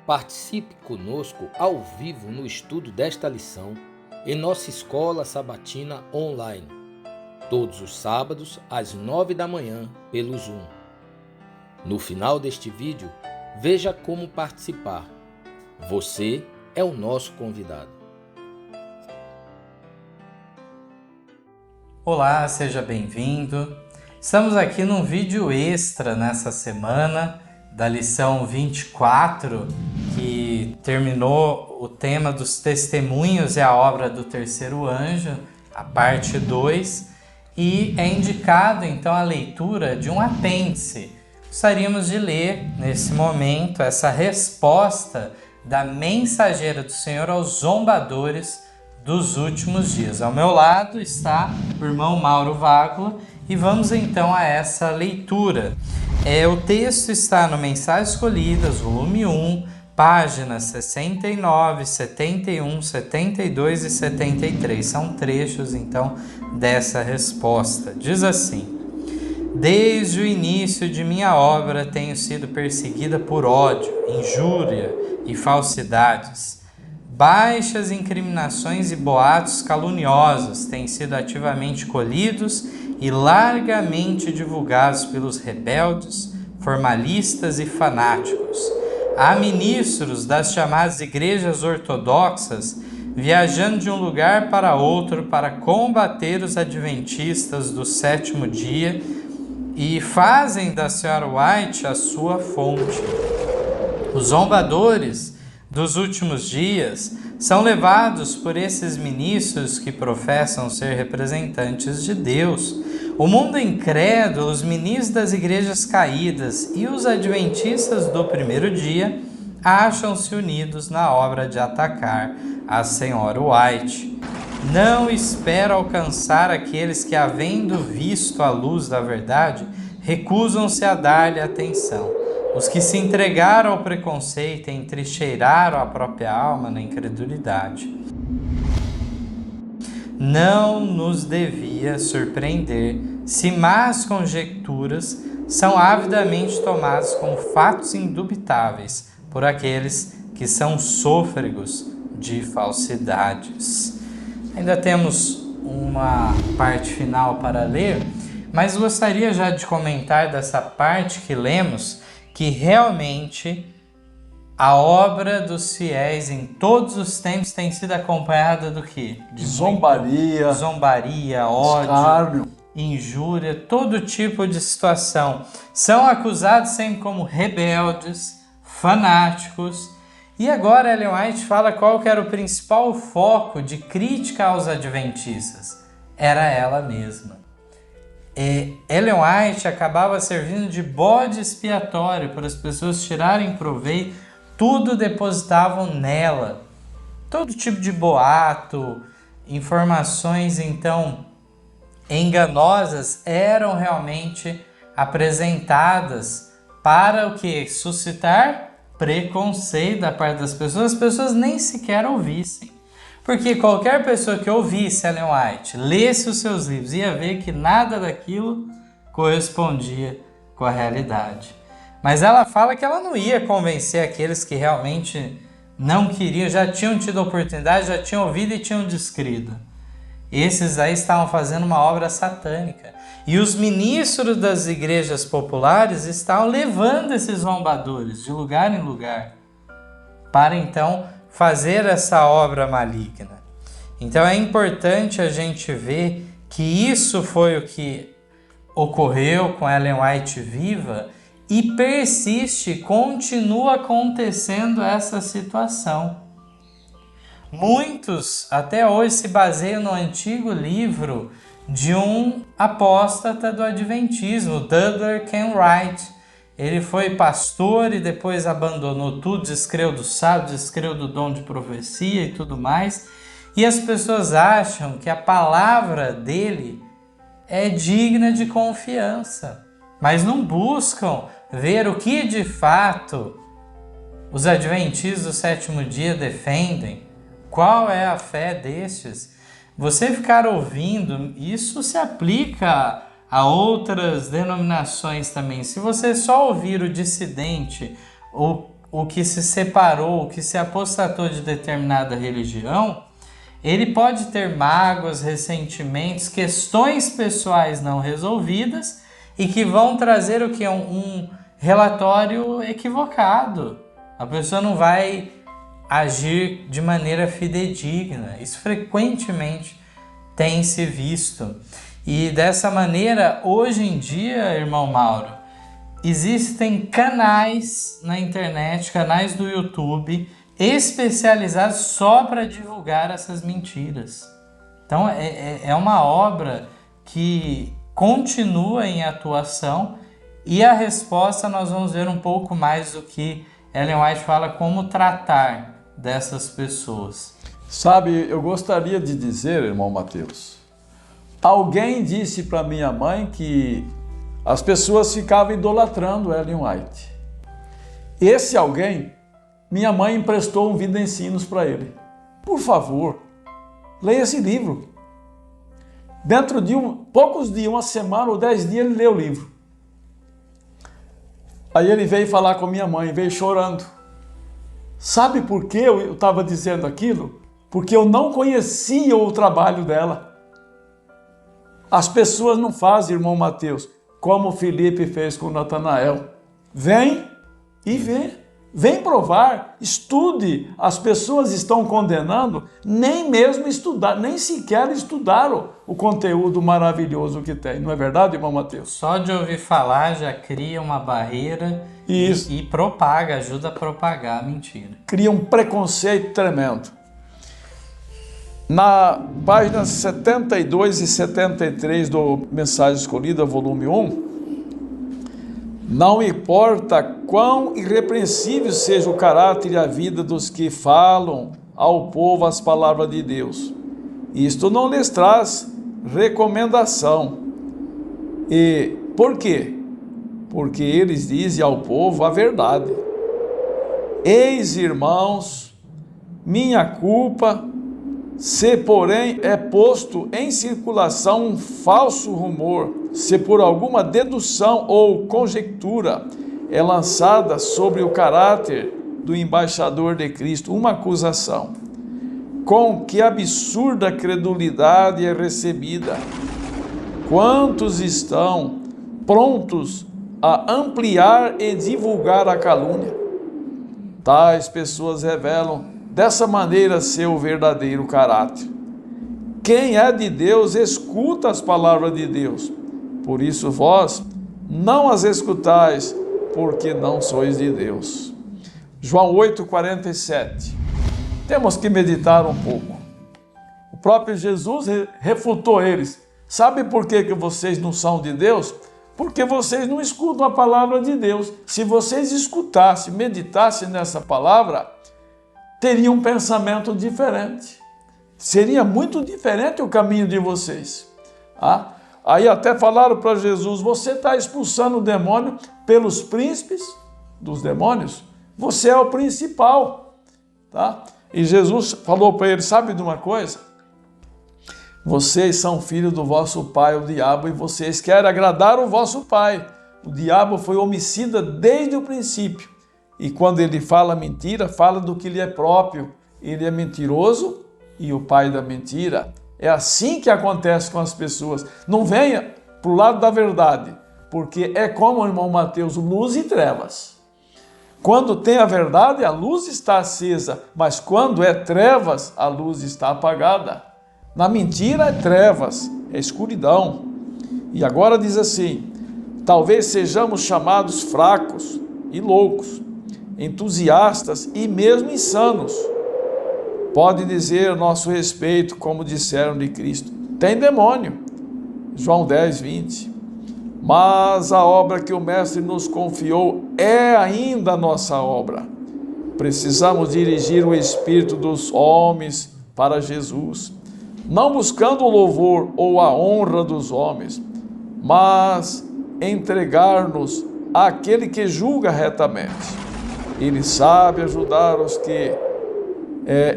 Participe conosco ao vivo no estudo desta lição em nossa escola sabatina online, todos os sábados às 9 da manhã pelo Zoom. No final deste vídeo, veja como participar. Você é o nosso convidado. Olá, seja bem-vindo. Estamos aqui num vídeo extra nessa semana da lição 24, que terminou o tema dos testemunhos e a obra do terceiro anjo, a parte 2, e é indicado então a leitura de um apêndice. Gostaríamos de ler nesse momento essa resposta da mensageira do Senhor aos zombadores dos últimos dias. Ao meu lado está o irmão Mauro Vágula e vamos então a essa leitura. O texto está no Mensagens Escolhidas, volume 1, páginas 69, 71, 72 e 73. São trechos então dessa resposta. Diz assim: desde o início de minha obra tenho sido perseguida por ódio, injúria e falsidades. Baixas incriminações e boatos caluniosos têm sido ativamente colhidos e largamente divulgados pelos rebeldes, formalistas e fanáticos. Há ministros das chamadas igrejas ortodoxas viajando de um lugar para outro para combater os adventistas do sétimo dia e fazem da Sra. White a sua fonte. Os zombadores dos últimos dias são levados por esses ministros que professam ser representantes de Deus. O mundo incrédulo, os ministros das igrejas caídas e os adventistas do primeiro dia acham-se unidos na obra de atacar a Sra. White. Não espero alcançar aqueles que, havendo visto a luz da verdade, recusam-se a dar-lhe atenção. Os que se entregaram ao preconceito e entrincheiraram a própria alma na incredulidade. Não nos devia surpreender se más conjecturas são avidamente tomadas como fatos indubitáveis por aqueles que são sôfregos de falsidades. Ainda temos uma parte final para ler, mas gostaria já de comentar dessa parte que lemos, que realmente a obra dos fiéis em todos os tempos tem sido acompanhada do quê? De zombaria, ódio, escárnio, injúria, todo tipo de situação. São acusados sempre como rebeldes, fanáticos. E agora Ellen White fala qual que era o principal foco de crítica aos adventistas. Era ela mesma. Ellen White acabava servindo de bode expiatório para as pessoas tirarem proveito, tudo depositavam nela. Todo tipo de boato, informações então enganosas eram realmente apresentadas para o que? Suscitar preconceito da parte das pessoas. As pessoas nem sequer ouvissem. Porque qualquer pessoa que ouvisse Ellen White, lesse os seus livros, ia ver que nada daquilo correspondia com a realidade. Mas ela fala que ela não ia convencer aqueles que realmente não queriam, já tinham tido a oportunidade, já tinham ouvido e tinham descrido. Esses aí estavam fazendo uma obra satânica. E os ministros das igrejas populares estavam levando esses zombadores de lugar em lugar para então fazer essa obra maligna. Então é importante a gente ver que isso foi o que ocorreu com Ellen White viva e persiste, continua acontecendo essa situação. Muitos até hoje se baseiam no antigo livro de um apóstata do adventismo, Douglas Kenwright. Ele foi pastor e depois abandonou tudo, descreu do sábado, descreu do dom de profecia e tudo mais. E as pessoas acham que a palavra dele é digna de confiança, mas não buscam ver o que de fato os adventistas do sétimo dia defendem. Qual é a fé destes? Você ficar ouvindo, isso se aplica a outras denominações também. Se você só ouvir o dissidente ou o que se separou, o que se apostatou de determinada religião, ele pode ter mágoas, ressentimentos, questões pessoais não resolvidas e que vão trazer o que? Um relatório equivocado. A pessoa não vai agir de maneira fidedigna. Isso frequentemente tem se visto. E dessa maneira, hoje em dia, irmão Mauro, existem canais na internet, canais do YouTube, especializados só para divulgar essas mentiras. Então é uma obra que continua em atuação, e a resposta nós vamos ver um pouco mais do que Ellen White fala, como tratar dessas pessoas. Sabe, eu gostaria de dizer, irmão Mateus, alguém disse para minha mãe que as pessoas ficavam idolatrando Ellen White. Esse alguém, minha mãe emprestou um Vida Ensinos para ele. Por favor, leia esse livro. Dentro de poucos dias, uma semana ou 10 dias, ele leu o livro. Aí ele veio falar com minha mãe, veio chorando. Sabe por que eu estava dizendo aquilo? Porque eu não conhecia o trabalho dela. As pessoas não fazem, irmão Mateus, como Felipe fez com Natanael. Vem e vê. Vem provar, estude. As pessoas estão condenando, nem mesmo estudar, nem sequer estudaram o conteúdo maravilhoso que tem. Não é verdade, irmão Mateus? Só de ouvir falar já cria uma barreira e propaga, ajuda a propagar a mentira. Cria um preconceito tremendo. Na páginas 72 e 73 do Mensagem Escolhida, volume 1, não importa quão irrepreensível seja o caráter e a vida dos que falam ao povo as palavras de Deus, isto não lhes traz recomendação. E por quê? Porque eles dizem ao povo a verdade. Eis, irmãos, minha culpa, se porém é posto em circulação um falso rumor, se por alguma dedução ou conjectura é lançada sobre o caráter do embaixador de Cristo uma acusação, com que absurda credulidade é recebida. Quantos estão prontos a ampliar e divulgar a calúnia? Tais pessoas revelam dessa maneira seu verdadeiro caráter. Quem é de Deus escuta as palavras de Deus. Por isso vós não as escutais, porque não sois de Deus. João 8,47. Temos que meditar um pouco. O próprio Jesus refutou eles. Sabe por que vocês não são de Deus? Porque vocês não escutam a palavra de Deus. Se vocês escutassem, meditassem nessa palavra, teria um pensamento diferente. Seria muito diferente o caminho de vocês. Aí até falaram para Jesus, você está expulsando o demônio pelos príncipes dos demônios? Você é o principal. E Jesus falou para ele, sabe de uma coisa? Vocês são filhos do vosso pai, o diabo, e vocês querem agradar o vosso pai. O diabo foi homicida desde o princípio. E quando ele fala mentira, fala do que lhe é próprio. Ele é mentiroso e o pai da mentira. É assim que acontece com as pessoas. Não venha para o lado da verdade, porque é como o irmão Mateus, luz e trevas. Quando tem a verdade, a luz está acesa, mas quando é trevas, a luz está apagada. Na mentira é trevas, é escuridão. E agora diz assim, talvez sejamos chamados fracos e loucos, entusiastas e mesmo insanos. Pode dizer nosso respeito, como disseram de Cristo. Tem demônio. João 10, 20. Mas a obra que o Mestre nos confiou é ainda a nossa obra. Precisamos dirigir o espírito dos homens para Jesus, não buscando o louvor ou a honra dos homens, mas entregar-nos àquele que julga retamente. Ele sabe ajudar os que,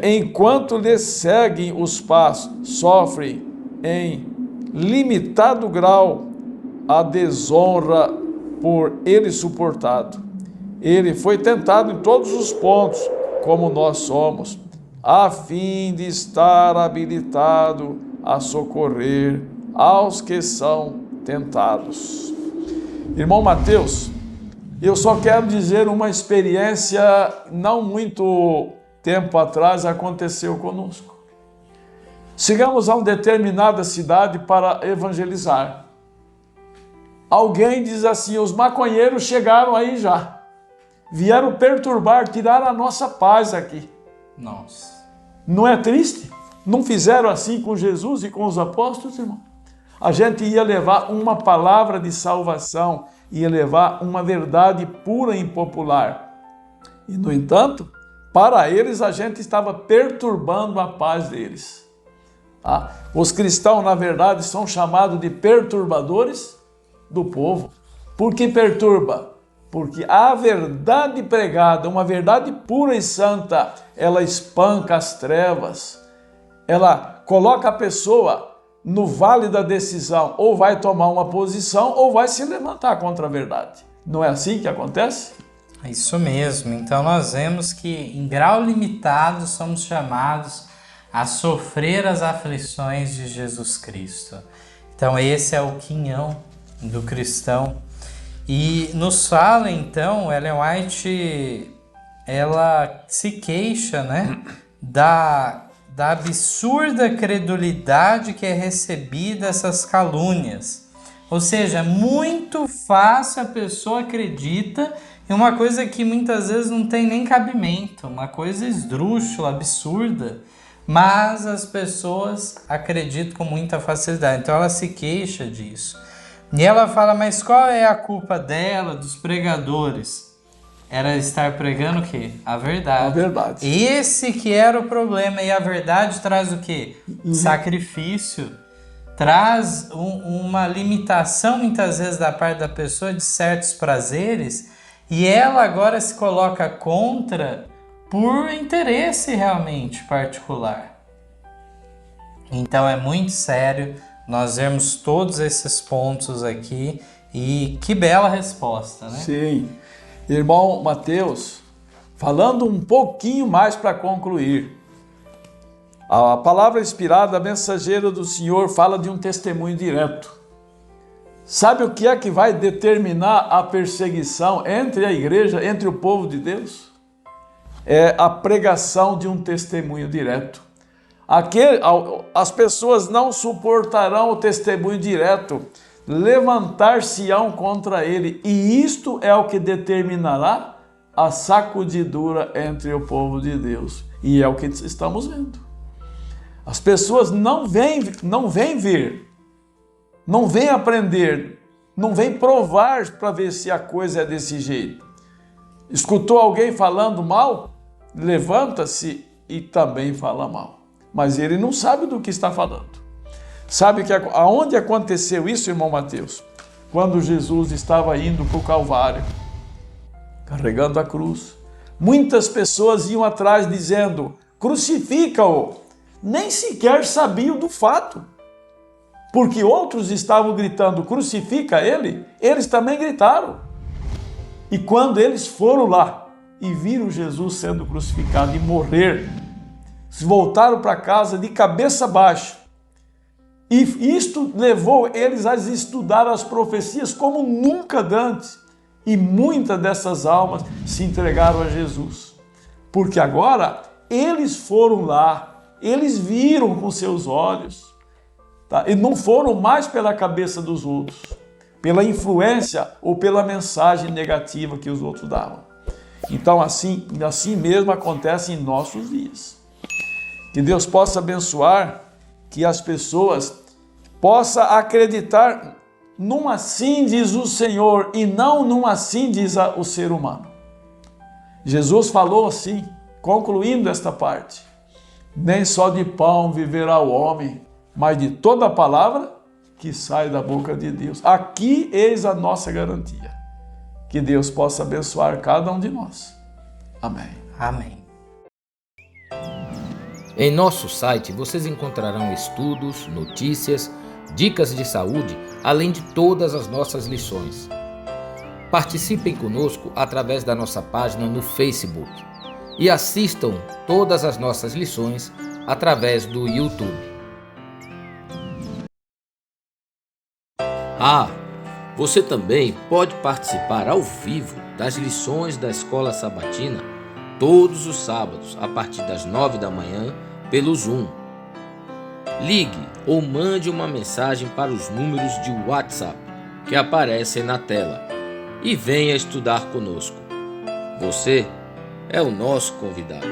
enquanto lhe seguem os passos, sofrem em limitado grau a desonra por ele suportado. Ele foi tentado em todos os pontos, como nós somos, a fim de estar habilitado a socorrer aos que são tentados. Irmão Mateus, eu só quero dizer uma experiência não muito tempo atrás aconteceu conosco. Chegamos a uma determinada cidade para evangelizar. Alguém diz assim: os maconheiros chegaram aí já. Vieram perturbar, tirar a nossa paz aqui. Nossa. Não é triste? Não fizeram assim com Jesus e com os apóstolos, irmão? A gente ia levar uma palavra de salvação, ia levar uma verdade pura e impopular. E, no entanto, para eles a gente estava perturbando a paz deles. Tá? Os cristãos, na verdade, são chamados de perturbadores do povo. Por que perturba? Porque a verdade pregada, uma verdade pura e santa, ela espanca as trevas, ela coloca a pessoa no vale da decisão, ou vai tomar uma posição ou vai se levantar contra a verdade. Não é assim que acontece? É isso mesmo. Então nós vemos que em grau limitado somos chamados a sofrer as aflições de Jesus Cristo. Então esse é o quinhão do cristão. E nos fala então, Ellen White, ela se queixa, né, da absurda credulidade que é recebida essas calúnias. Ou seja, muito fácil a pessoa acredita em uma coisa que muitas vezes não tem nem cabimento, uma coisa esdrúxula, absurda, mas as pessoas acreditam com muita facilidade. Então ela se queixa disso. E ela fala, mas qual é a culpa dela, dos pregadores? Era estar pregando o quê? A verdade. A verdade. Esse que era o problema. E a verdade traz o quê? Sacrifício. Traz uma limitação, muitas vezes, da parte da pessoa de certos prazeres. E ela agora se coloca contra por interesse realmente particular. Então é muito sério nós vemos todos esses pontos aqui e que bela resposta, né? Sim. Irmão Mateus, falando um pouquinho mais para concluir, a palavra inspirada, mensageira do Senhor, fala de um testemunho direto. Sabe o que é que vai determinar a perseguição entre a igreja, entre o povo de Deus? É a pregação de um testemunho direto. As pessoas não suportarão o testemunho direto, levantar-se-ão contra ele, e isto é o que determinará a sacudidura entre o povo de Deus. E é o que estamos vendo. As pessoas não vêm ver, não vêm aprender, não vêm provar para ver se a coisa é desse jeito. Escutou alguém falando mal? Levanta-se e também fala mal. Mas ele não sabe do que está falando. Sabe aonde aconteceu isso, irmão Mateus? Quando Jesus estava indo para o Calvário, carregando a cruz. Muitas pessoas iam atrás dizendo, crucifica-o. Nem sequer sabiam do fato. Porque outros estavam gritando, crucifica ele, eles também gritaram. E quando eles foram lá e viram Jesus sendo crucificado e morrer, voltaram para casa de cabeça baixa. E isto levou eles a estudar as profecias como nunca antes. E muitas dessas almas se entregaram a Jesus. Porque agora eles foram lá, eles viram com seus olhos. Tá? E não foram mais pela cabeça dos outros, pela influência ou pela mensagem negativa que os outros davam. Então assim mesmo acontece em nossos dias. Que Deus possa abençoar, que as pessoas possam acreditar num assim diz o Senhor e não num assim diz o ser humano. Jesus falou assim, concluindo esta parte, nem só de pão viverá o homem, mas de toda a palavra que sai da boca de Deus. Aqui eis a nossa garantia. Que Deus possa abençoar cada um de nós. Amém. Amém. Em nosso site vocês encontrarão estudos, notícias, dicas de saúde, além de todas as nossas lições. Participem conosco através da nossa página no Facebook e assistam todas as nossas lições através do YouTube. Você também pode participar ao vivo das lições da Escola Sabatina todos os sábados a partir das 9 da manhã pelo Zoom. Ligue ou mande uma mensagem para os números de WhatsApp que aparecem na tela e venha estudar conosco. Você é o nosso convidado.